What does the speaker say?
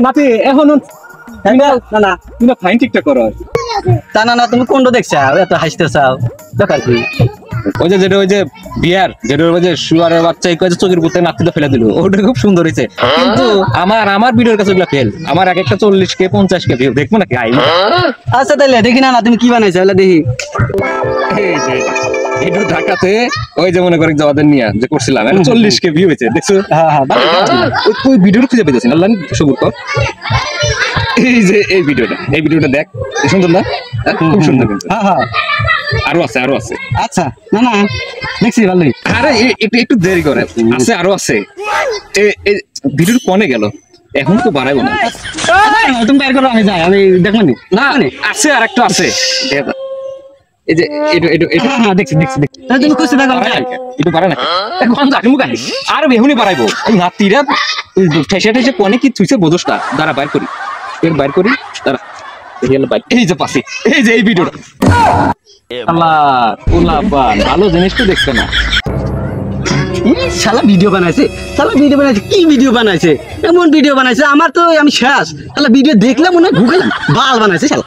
নাতি এখন না তুমি ফাইন ঠিকঠাক করো তা না তুমি কোনটা দেখছো এত হাসতে চাও দেখার কি ওই যে ওই যে বিয়ার যেটা ওই যে শুয়ারের বাচ্চা এই কাজে চোখের বুতে নাতিটা ফেলে দিল ওটা খুব সুন্দর হয়েছে কিন্তু আমার ভিডিওর কাছে ওগুলা ফেল আমার এক একটা 40K 50K ভিউ দেখবো নাকি আই আচ্ছা তাহলে দেখি না তুমি কি বানাইছো ওগুলা দেখি এই যে এটা ঢাকাতে ওই যে মনে করে যাওয়াদের নিয়ে যে করছিলাম 40K ভিউ হয়েছে দেখছো ওই ভিডিওটা খুঁজে পেয়েছি আল্লাহ সবুর কর এই যে এই ভিডিওটা দেখ সুন্দর না খুব সুন্দর কিন্তু আরো আছে আচ্ছা না দেখছি ভালোই আরে একটু দেরি করে আছে আরো আছে এই ভিডিওটা কোনে গেল এখন তো বাড়াইবো না তুমি বের করো আমি যাই আমি দেখবো না আছে আর একটা আছে এই যে এটা দেখছি তুমি খুশি থাকো একটু পারে না এখন যাকে মুখ আনি আর বেহুনি বাড়াইবো এই নাতিরা ঠেসে কোনে কি থুইছে বোঝসটা দাঁড়া বাইর করি দাঁড়া এই যে পাশে এই যে এই ভিডিওটা আল্লাহ ভালো জিনিস তো দেখছে না শালা ভিডিও বানাইছে কি ভিডিও বানাইছে এমন ভিডিও বানাইছে আমার তো আমি শেষ শালা ভিডিও দেখলাম মনে হয় ঢুকালাম বাল বানাইছে শালা